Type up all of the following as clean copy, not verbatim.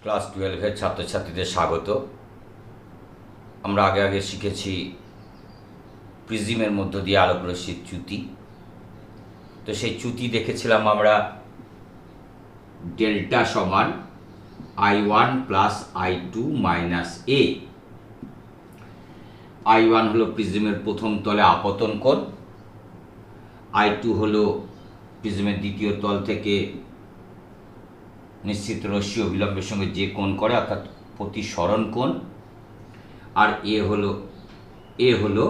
Class 12-এর ছাত্রছাত্রীদের স্বাগত। আমরা আগে শিখেছি প্রিজমের মধ্য দিয়ে আলোকরশ্মির চ্যুতি। তো সেই চ্যুতি দেখেছিলাম আমরা ডেল্টা সমান I1 plus I2 minus A। I1 হলো প্রিজমের প্রথম তলে আপতন কোণ, I2 হলো প্রিজমের দ্বিতীয় তল থেকে নিশ্চিত রশ্মি অবিলম্বের সঙ্গে যে কোণ করে অর্থাৎ প্রতিসরণ কোণ, আর এ হলো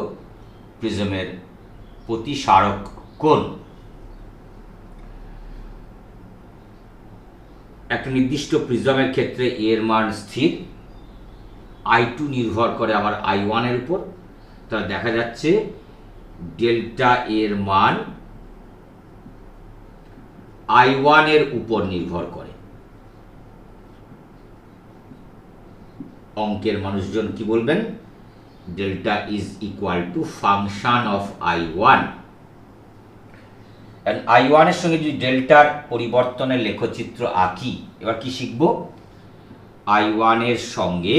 প্রিজমের প্রতিসারক কোণ। একটা নির্দিষ্ট প্রিজমের ক্ষেত্রে এর মান স্থির, I2 নির্ভর করে আবার I1 এর উপর। তাহলে দেখা যাচ্ছে ডেল্টা এর মান I1 এর উপর নির্ভর করে। অঙ্কের মানুষজন কি বলবেন? Delta is equal to function of I1। I1 এর সঙ্গে যদি ডেল্টার পরিবর্তনের লেখচিত্র আঁকি, এবার কি শিখব? I1 এর সঙ্গে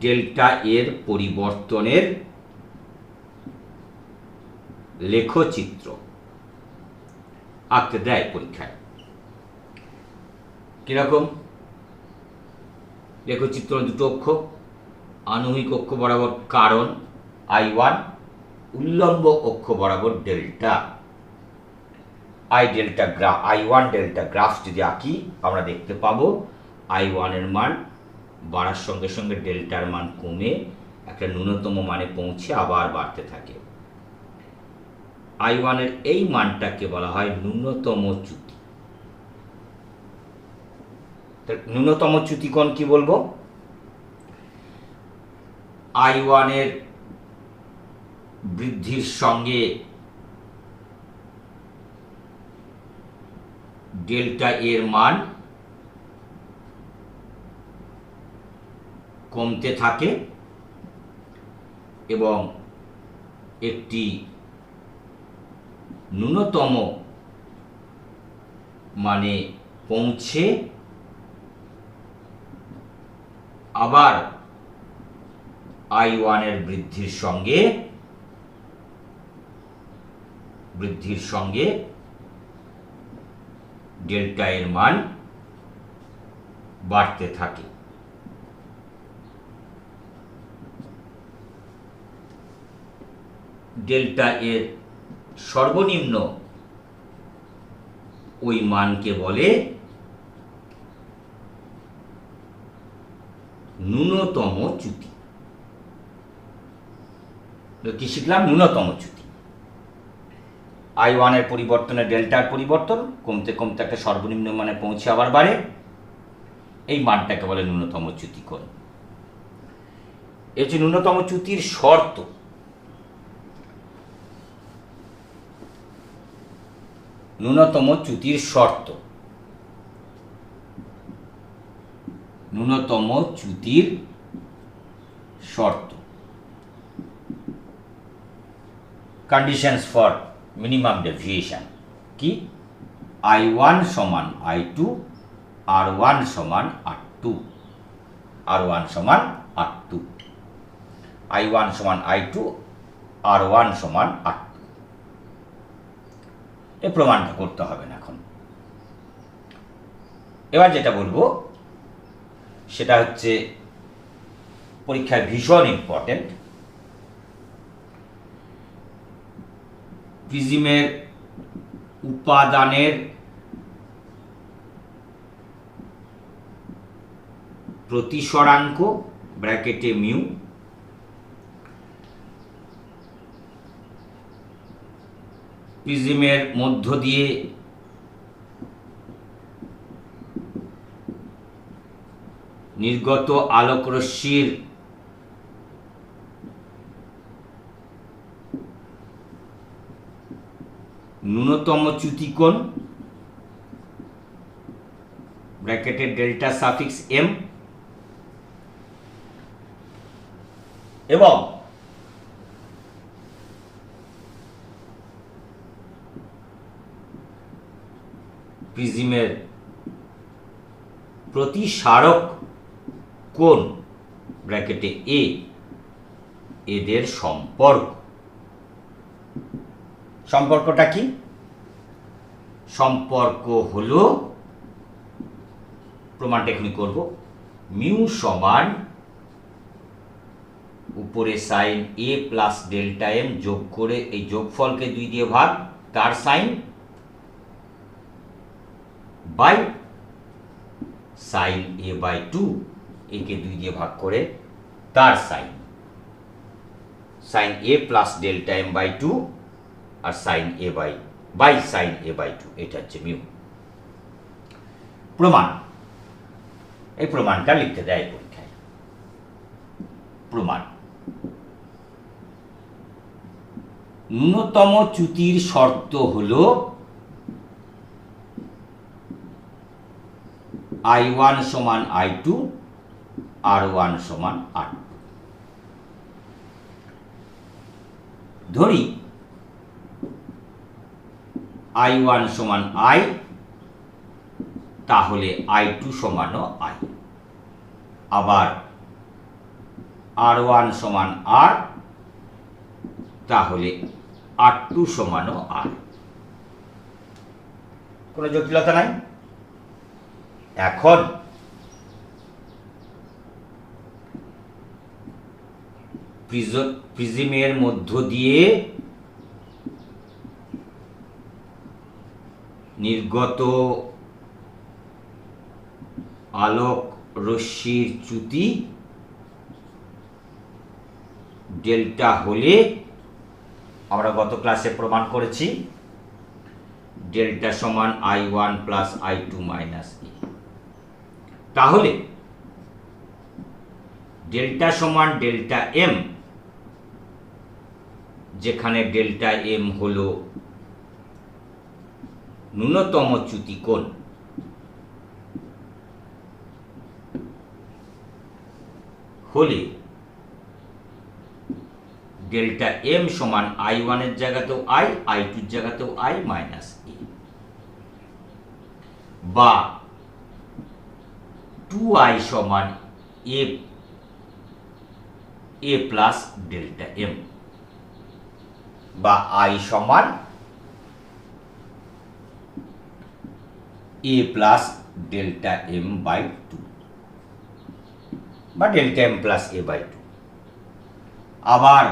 ডেল্টা এর পরিবর্তনের লেখচিত্র আঁকতে দেয় পরীক্ষায়। কিরকম লেখচিত্র? দুটো অক্ষ, আনুভূমিক অক্ষ বরাবর কারণ I1, উল্লম্ব অক্ষ বরাবর ডেল্টা। I1 ডেল্টা গ্রাফ যদি আঁকি, আমরা দেখতে পাবো I1 এর মান বাড়ার সঙ্গে সঙ্গে ডেল্টার মান কমে একটা ন্যূনতম মানে পৌঁছে আবার বাড়তে থাকে। I1 এর এই মানটাকে বলা হয় ন্যূনতম চ্যুতি। ন্যূনতম চ্যুতি কোণ কি বলবো? I1 এর বৃদ্ধির সঙ্গে ডেল্টা এর মান কমতে থাকে এবং একটি ন্যূনতম মানে পৌঁছে আবার I1 এর বৃদ্ধির সঙ্গে ডেল্টা এর মান বাড়তে থাকে। ডেল্টা এর সর্বনিম্ন ওই মানকে বলে ন্যূনতম চ্যুতি। কি শিখলাম? ন্যূনতম চ্যুতি। I1 এর পরিবর্তনে ডেল্টার পরিবর্তন কমতে কমতে একটা সর্বনিম্ন মানে পৌঁছে আবার বাড়ে, এই মানটাকে বলে ন্যূনতম চ্যুতি কোণ। এই যে ন্যূনতম চ্যুতির শর্ত, ন্যূনতম চ্যুতির শর্ত কন্ডিশনস ফর মিনিমাম ডেভিয়েশন কি? I1 সমান I2, R1 সমান R2, I1 সমান I2, R1 সমান R2। এই প্রমাণটা করতে হবে না এখন। এবার যেটা বলবো সেটা হচ্ছে পরীক্ষায় ভীষণ ইম্পর্টেন্ট। প্রিজমের উপাদানের প্রতিসরাঙ্ক ব্র্যাকেটে মিউ প্রিজমের মধ্য দিয়ে নির্গত আলোকরশ্মির ন্যূনতম চ্যুতি কোণ ব্র্যাকেটে ডেল্টা সাফিক্স এম এবং প্রিজমের প্রতিসারক কোণ ব্র্যাকেটে এ এদের সম্পর্কটা কি? সম্পর্ক হলো, প্রমাণটা এখানে করব, মিউ সমান উপরে sine A plus delta M যোগ করে এই যোগফলকে 2 দিয়ে ভাগ, তার sine by sine A by 2, একে 2 দিয়ে ভাগ করে তার sine A plus delta M by 2 আর sine A by sine A by 2, এটা হচ্ছে মিউ। প্রমাণ, এই প্রমাণটা লিখতে দেয় পরীক্ষায়। প্রমাণ, ন্যূনতম চ্যুতির শর্ত হলো I1 সমান I2, R1 সমান R2। ধরি I1 সমান I, তাহলে I2 সমানও I। আবার R1 সমান R, তাহলে R2 সমানও R। কোনো জটিলতা নাই। এখন প্রিজমের মধ্য দিয়ে নির্গত আলোক রশ্মির চ্যুতি ডেল্টা হলে, আমরা গত ক্লাসে প্রমাণ করেছি ডেল্টা সমান I1 প্লাস I2 মাইনাস এ। তাহলে ডেল্টা সমান ডেল্টা এম, যেখানে ডেল্টা এম হলো ন্যূনতম চ্যুতি কোণ, হলে ডেল্টা এম সমান I1 এর জায়গাতেও I, I2 এর জায়গাতেও I মাইনাস এ, বা 2I সমান এ প্লাস ডেল্টা এম, বা I সমান A plus delta M by 2, বা delta M plus A by 2। আবার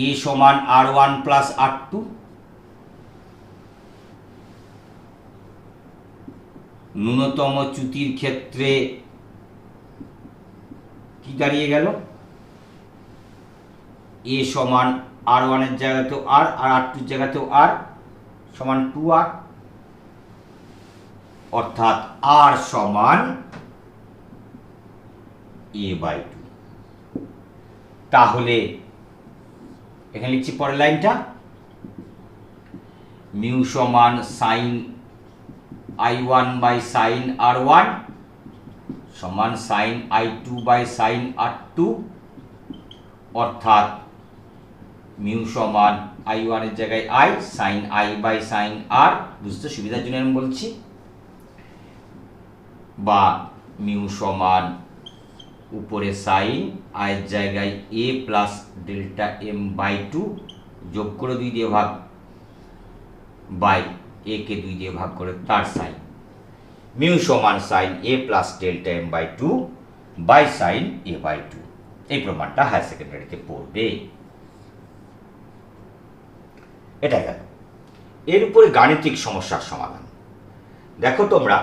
এ সমান R1 প্লাস R2, ন্যূনতম চ্যুতির ক্ষেত্রে কি দাঁড়িয়ে গেল? এ সমান R1 এর জায়গাতেও R, আর R2 এর জায়গাতেও R, সমান 2R, অর্থাৎ R সমান এ বাই 2। তাহলে এখানে লিখছি পরের লাইনটা, মিউ সমান sign I1 by sine R1 সমান sign I2 by sine R2, অর্থাৎ মিউ সমান I1 এর জায়গায় I, sine I by sine R, বুঝতে সুবিধার জন্য আমি বলছি, বা মিউ সমান উপরে সাইন I এর জায়গায় এ প্লাস ডেল্টা এম বাই 2 যোগ করে 2 দিয়ে ভাগ, বাই এ কে 2 দিয়ে ভাগ করে তার সাইন, মিউ সমান sine A plus delta M by 2 by sine A by 2। এই প্রমাণটা হায়ার সেকেন্ডারিতে পড়বে। এটা গেল। এর উপরে গাণিতিক সমস্যার সমাধান। দেখো তোমরা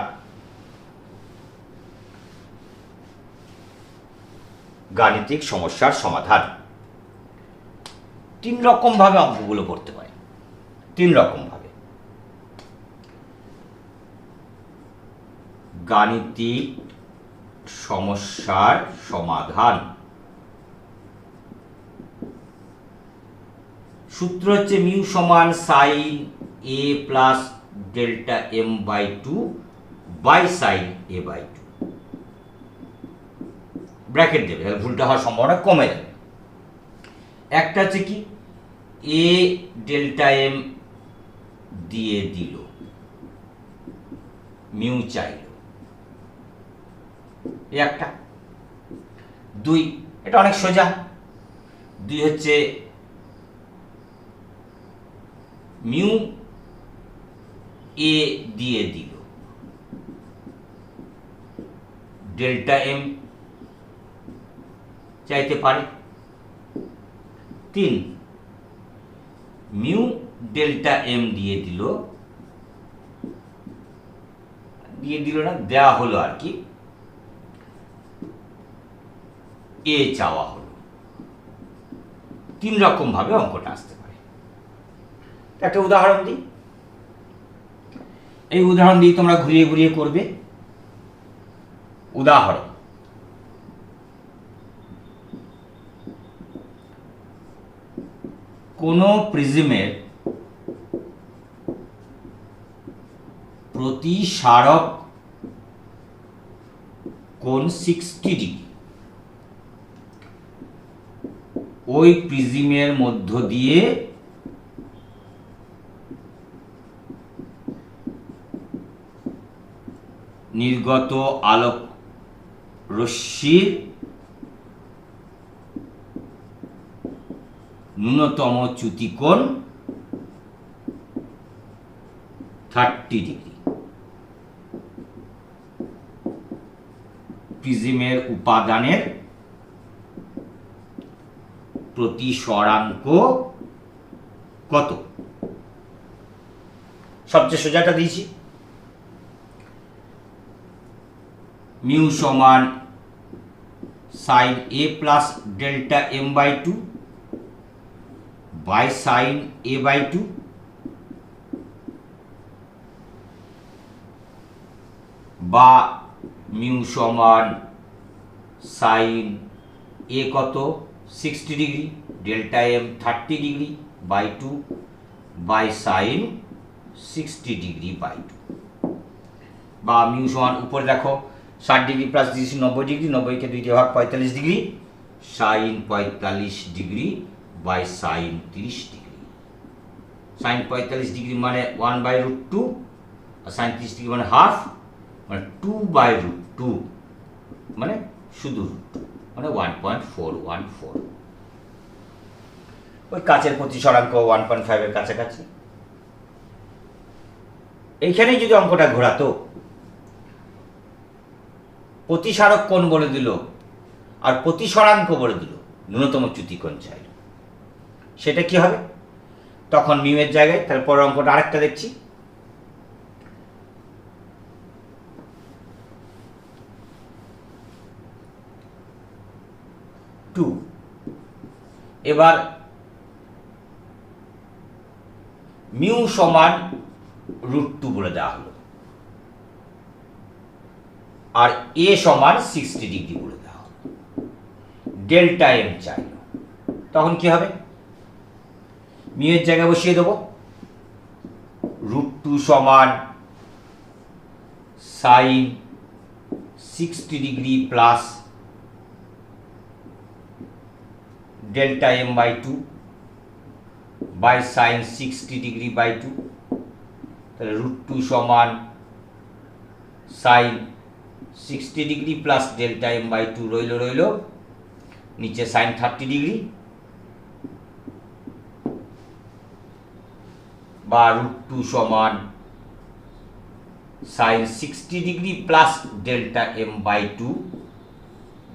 গাণিতিক সমস্যার সমাধান 3 রকম ভাবে অঙ্কগুলো করতে পারে। 3 রকম ভাবে গাণিতিক সমস্যার সমাধান। সূত্র হচ্ছে মিউ সমান sine A plus delta M by 2 by sine A by 2, bracket দেবে, তাহলে ভুলটা হওয়ার সম্ভাবনা কমে যাবে। একটা হচ্ছে কি, এ ডেল্টা এম দিয়ে দিল, মিউ চাইল, এই একটা। 2, এটা অনেক সোজা। 2 হচ্ছে মিউ এ দিয়ে দিল, ডেল্টা এম চাইতে পারে। 3, মিউ ডেল্টা এম দিয়ে দিল না, দেওয়া হলো আর কি, এ চাওয়া হলো। 3 রকম ভাবে অঙ্কটা আসতে পারে। একটা উদাহরণ দিই, এই উদাহরণ দিয়ে তোমরা ঘুরিয়ে ঘুরিয়ে করবে। উদাহরণ, কোন প্রিজমের প্রতিসারক কোণ 60 ডিগ্রি, ওই প্রিজমের মধ্য দিয়ে নির্গত আলোক রশ্মির ন্যূনতম চ্যুতিকোণ 30 ডিগ্রি। প্রিজমের উপাদানের প্রতিসরাঙ্ক কত? সবচেয়ে সোজাটা দিয়েছি, মিউ সমান sine A plus delta M by 2 by sine A by 2, বা মিউ সমান সাইন এ কত 60 degree, delta M 30 degree by 2 by sine 60 degree by 2, বা মিউ সমান উপরে দেখো 60 ডিগ্রি প্লাস 90 ডিগ্রি, 90 কে 2 দিয়ে ভাগ 45 degree, sine 45 degree by sine 30 degree. Sine 45 degree মানে 1/√2, আর সাইন 30 ডিগ্রি মানে হাফ, মানে 2/√2, মানে শুধু মানে 1.414। ওই কাচের প্রতিসরাঙ্ক 1.5 এর কাছাকাছি। এইখানেই যদি অঙ্কটা ঘোরাতো, প্রতিসারক কোণ বলে দিল আর প্রতিসরাঙ্ক বলে দিল, ন্যূনতম চ্যুতিকোণ চাইল, সেটা কি হবে? তখন মিমের জায়গায়, তাহলে পরের অঙ্কটা আরেকটা দেখছি। এবার মিউ সমান √2 বলে দেওয়া হলো, আর এ সমান 60 ডিগ্রি বলে দেওয়া হলো, ডেল্টা এম চাইল, তখন কি হবে? মিউ এর জায়গায় বসিয়ে দেবো, √2 সমান sine 60 degree plus delta M by 2 by sine 60 degree by 2, তাহলে √2 সমান sine 60 degree plus delta M by 2 রইল, নিচে সাইন 30 ডিগ্রি, বা √2 সমান sine 60 degree plus delta M by 2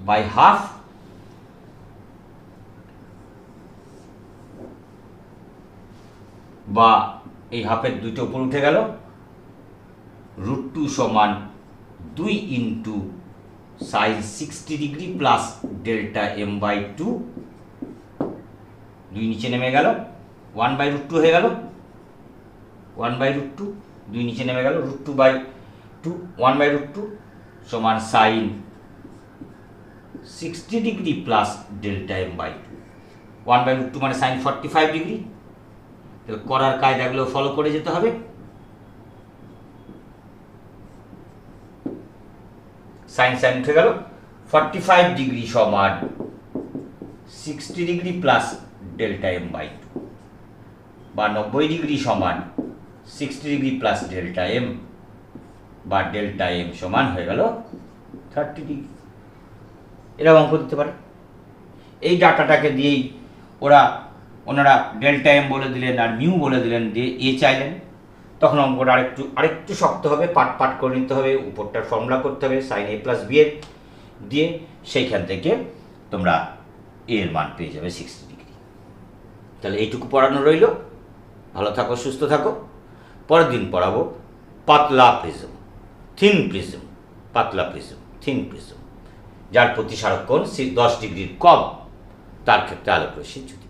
by half, বা এই হাফের দুটো উপর উঠে গেল, √2 সমান 2 into sine 60 degree plus delta M by 2, 2 নিচে নেমে গেল, 1/√2 হয়ে গেল, 1/√2, 2 নিচে নেমে গেল, √2/2, 1/√2 সমান sine 60 degree plus delta M by 2, 1/√2 মানে সাইন 45 ডিগ্রি। করার কায়দাগুলো ফলো করে যেতে হবে। সাইন সাইন উঠে গেল, 45 ডিগ্রি সমান 60 degree plus delta M by 2, বা 90 ডিগ্রি সমান 60 ডিগ্রি প্লাস ডেল্টা এম বা ডেল্টা এম সমান হয়ে গেল 30 ডিগ্রি। এরকম অঙ্ক দিতে পারে। এই ডাটাটাকে দিয়েই ওনারা ডেল্টা এম বলে দিলেন আর মিউ বলে দিলেন, দিয়ে এ চাইলেন। তখন অঙ্কটা আরেকটু শক্ত হবে, পাট করে নিতে হবে, উপরটার ফর্মুলা করতে হবে সাইন এ প্লাস বি এর দিয়ে, সেইখান থেকে তোমরা এর মান পেয়ে যাবে 60 ডিগ্রি। তাহলে এইটুকু পড়ানো রইল। ভালো থাকো, সুস্থ থাকো। পরের দিন পড়াবো পাতলা প্রিজম, থিন প্রিজম, পাতলা প্রিজম, থিন প্রিজম, যার প্রতিসারক কোণ 10 ডিগ্রির কম, তার ক্ষেত্রে আলোক রশ্মির চ্যুতি।